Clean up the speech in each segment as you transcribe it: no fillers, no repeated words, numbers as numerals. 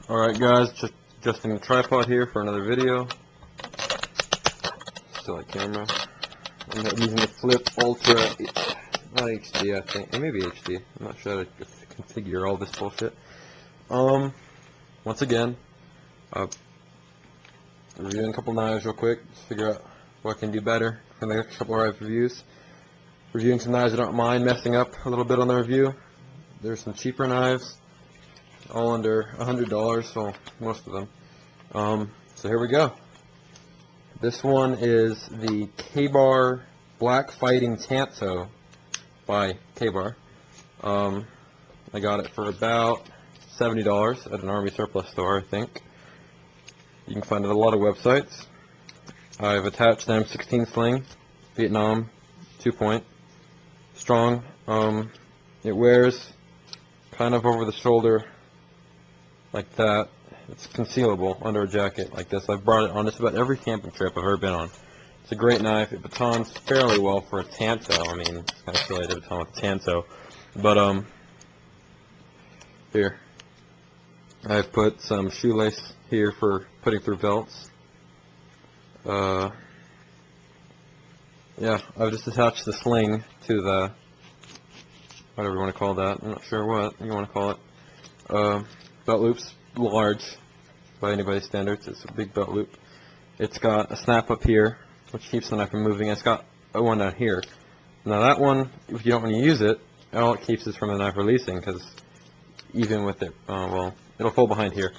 Alright guys, just adjusting the tripod here for another video. Still at camera. I'm using the Flip Ultra, not HD I think, it may be HD, I'm not sure how to configure all this bullshit. Once again, reviewing a couple knives real quick, just figure out what I can do better for the next couple of reviews. Reviewing some knives I don't mind messing up a little bit on the review. There's some cheaper knives, all under $100, so most of them. So here we go. This one is the K-Bar Black Fighting Tanto by K-Bar. I got it for about $70 at an Army surplus store, I think. You can find it at a lot of websites. I've attached an M16 sling, Vietnam, 2-point, strong. It wears kind of over the shoulder like that. It's concealable under a jacket like this. I've brought it on just about every camping trip I've ever been on. It's a great knife. It batons fairly well for a Tanto. I mean, it's kind of silly to baton with a Tanto. But, here. I've put some shoelace here for putting through belts. Yeah, I've just attached the sling to the, whatever you want to call that. I'm not sure what you want to call it. Belt loop's large by anybody's standards. It's a big belt loop. It's got a snap up here, which keeps the knife from moving. It's got a one down here. Now that one, if you don't want to use it, all it keeps is from the knife releasing, because even with it, well, it'll fall behind here.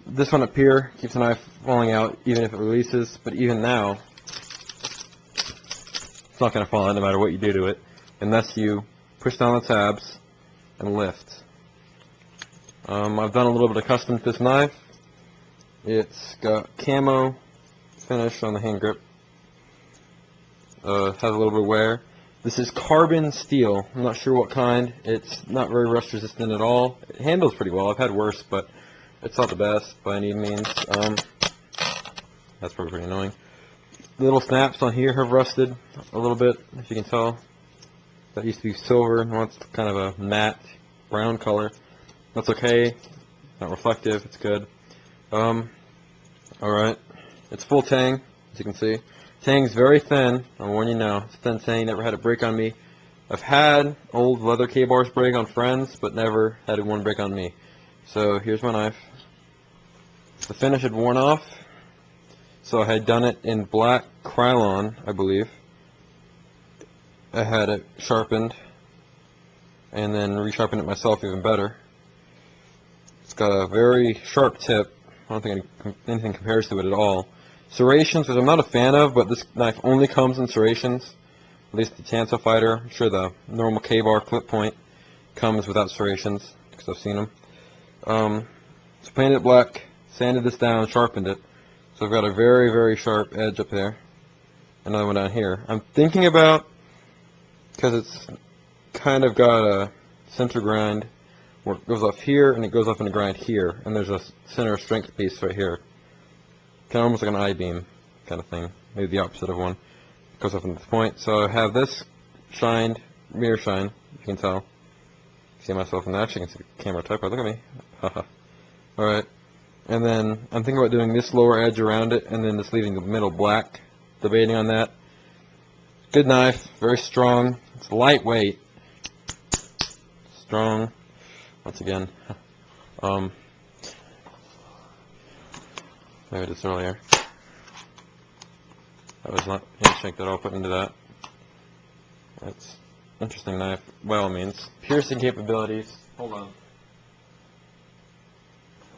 This one up here keeps the knife falling out even if it releases, but even now, it's not going to fall out no matter what you do to it, unless you push down the tabs and lift. I've done a little bit of custom to this knife. It's got camo finish on the hand grip. Has a little bit of wear. This is carbon steel. I'm not sure what kind. It's not very rust resistant at all. It handles pretty well. I've had worse, but it's not the best by any means. That's probably pretty annoying. The little snaps on here have rusted a little bit, if you can tell. That used to be silver. Now it's kind of a matte brown color. That's okay. Not reflective. It's good. Alright. It's full tang, as you can see. Tang's very thin. I'll warn you now. It's thin tang. Never had it break on me. I've had old leather K-bars break on friends, but never had one break on me. So here's my knife. The finish had worn off, so I had done it in black Krylon, I believe. I had it sharpened, and then resharpened it myself even better. It's got a very sharp tip. I don't think anything compares to it at all. Serrations, which I'm not a fan of, but this knife only comes in serrations. At least the Tanto Fighter. I'm sure the normal K-Bar clip point comes without serrations, because I've seen them. So painted it black, sanded this down, sharpened it. So I've got a very, very sharp edge up there. Another one down here. I'm thinking about, because it's kind of got a center grind, where it goes off here and it goes off in a grind here, and there's a center of strength piece right here. Kind of almost like an I-beam kind of thing, maybe the opposite of one. It goes off into this point. So I have this shined, mirror shine, you can tell. See myself in that. Actually, you can see the camera tripod. Look at me. Haha. Alright. And then I'm thinking about doing this lower edge around it, and then just leaving the middle black. Debating on that. Good knife, very strong. It's lightweight. Strong. Once again. There it is earlier. That was not hand strength at all put into that. That's interesting knife, by all means. Piercing capabilities. Hold on.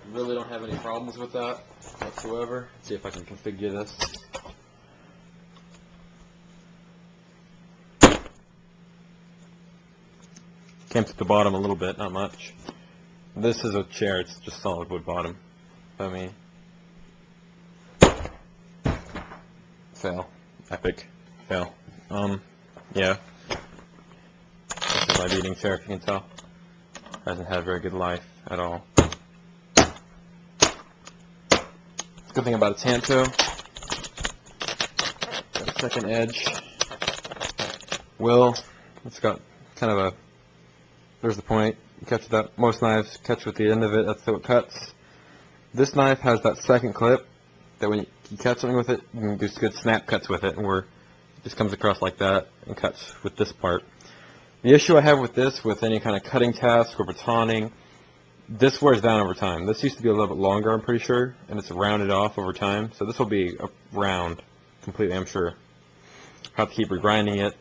I really don't have any problems with that whatsoever. Let's see if I can configure this. Came to the bottom a little bit, not much. This is a chair, it's just solid wood bottom. I mean, fail. Epic. Fail. Yeah. This is my beating chair, if you can tell. Hasn't had a very good life at all. Good thing about a Tanto. Got a second edge. It's got kind of a, there's the point. You catch that, most knives catch with the end of it, that's how it cuts. This knife has that second clip that when you catch something with it, you can do good snap cuts with it, and where it just comes across like that and cuts with this part. The issue I have with this, with any kind of cutting task or batoning, this wears down over time. This used to be a little bit longer, I'm pretty sure, and it's rounded off over time. So this will be a round completely, I'm sure. Have to keep regrinding it.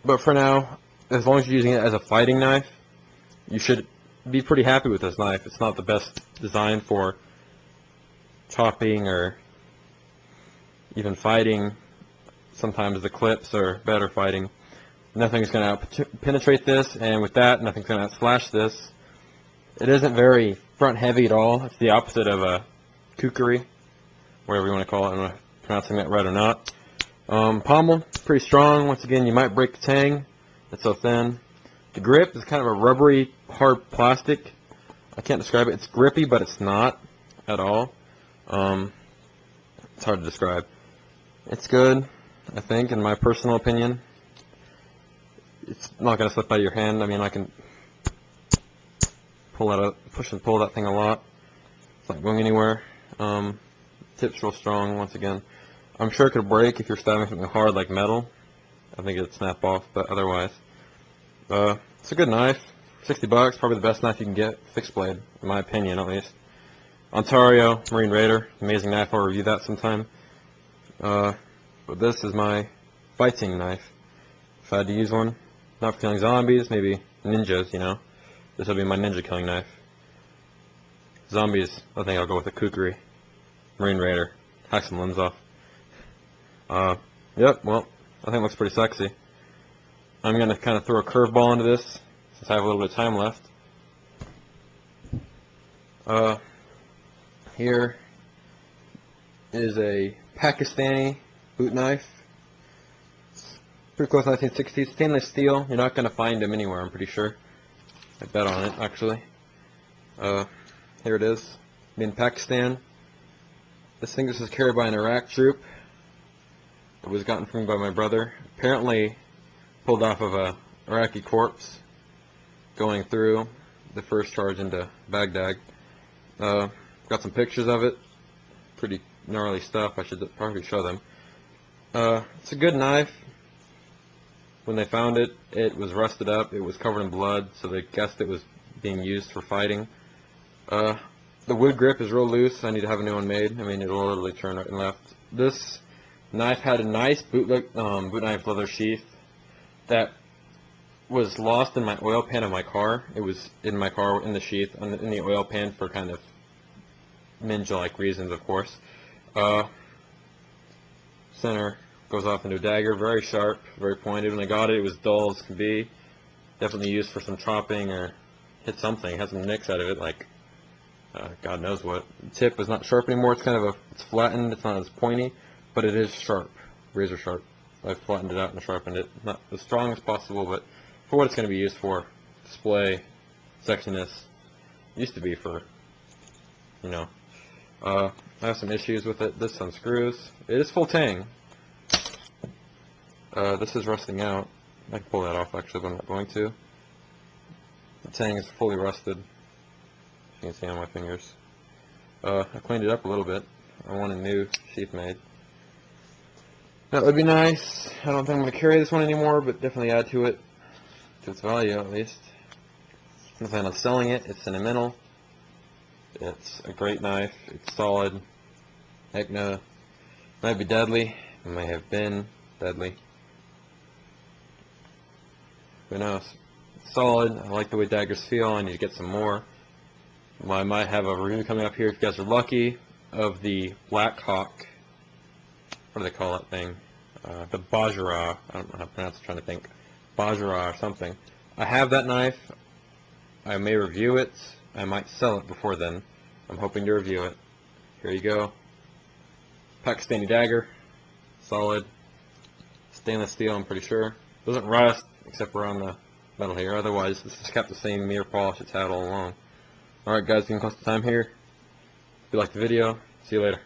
But for now, as long as you're using it as a fighting knife, you should be pretty happy with this knife. It's not the best design for chopping or even fighting. Sometimes the clips are better fighting. Nothing's going to penetrate this, and with that, nothing's going to slash this. It isn't very front heavy at all. It's the opposite of a kukri, whatever you want to call it. I don't know if I'm pronouncing that right or not. Pommel, pretty strong. Once again, you might break the tang. It's so thin. The grip is kind of a rubbery, hard plastic. I can't describe it. It's grippy, but it's not at all. It's hard to describe. It's good, I think, in my personal opinion. It's not going to slip out of your hand. I mean, I can pull that up, push and pull that thing a lot. It's not going anywhere. Tip's real strong, once again. I'm sure it could break if you're stabbing something hard like metal. I think it'd snap off, but otherwise. It's a good knife. $60, probably the best knife you can get, fixed blade, in my opinion at least. Ontario Marine Raider, amazing knife. I'll review that sometime. But this is my fighting knife. If I had to use one, not for killing zombies, maybe ninjas, you know. This will be my ninja killing knife. Zombies, I think I'll go with a kukri. Marine Raider, hack some limbs off. Yep, well, I think it looks pretty sexy. I'm going to kind of throw a curveball into this, since I have a little bit of time left. Here is a Pakistani boot knife. It's pretty close to 1960s. Stainless steel. You're not going to find them anywhere, I'm pretty sure. I bet on it, actually. Here it is. Made in Pakistan. This thing was carried by an Iraq troop. It was gotten from me by my brother. Apparently pulled off of a Iraqi corpse going through the first charge into Baghdad. Got some pictures of it. Pretty gnarly stuff. I should probably show them. It's a good knife. When they found it, it was rusted up. It was covered in blood, so they guessed it was being used for fighting. The wood grip is real loose. I need to have a new one made. I mean, it'll literally turn right and left. This knife had a nice boot knife leather sheath that was lost in my oil pan of my car. It was in my car in the sheath, in the oil pan for kind of ninja-like reasons, of course. Center goes off into a dagger, very sharp, very pointed. When I got it, it was dull as can be. Definitely used for some chopping or hit something. It had some nicks out of it, like God knows what. The tip is not sharp anymore. It's kind of it's flattened. It's not as pointy, but it is sharp, razor sharp. I've flattened it out and sharpened it. Not as strong as possible, but for what it's going to be used for, display, sexiness. Used to be for, you know. I have some issues with it. This unscrews. It is full tang. This is rusting out. I can pull that off actually, but I'm not going to. The tang is fully rusted. You can see on my fingers. I cleaned it up a little bit. I want a new sheath made. That would be nice. I don't think I'm going to carry this one anymore, but definitely add to it, to its value at least. I plan on selling it. It's sentimental. It's a great knife. It's solid. Heck no. Might be deadly. It may have been deadly. Who knows? It's solid. I like the way daggers feel. I need to get some more. I might have a review coming up here if you guys are lucky of the Black Hawk. What do they call that thing? The Bajra. I don't know how to pronounce it. I'm trying to think. Bajra or something. I have that knife. I may review it. I might sell it before then. I'm hoping to review it. Here you go. Pakistani dagger. Solid. Stainless steel, I'm pretty sure. Doesn't rust, except around the metal here. Otherwise, this has kept the same mirror polish it's had all along. Alright guys, getting close to time here. If you liked the video, see you later.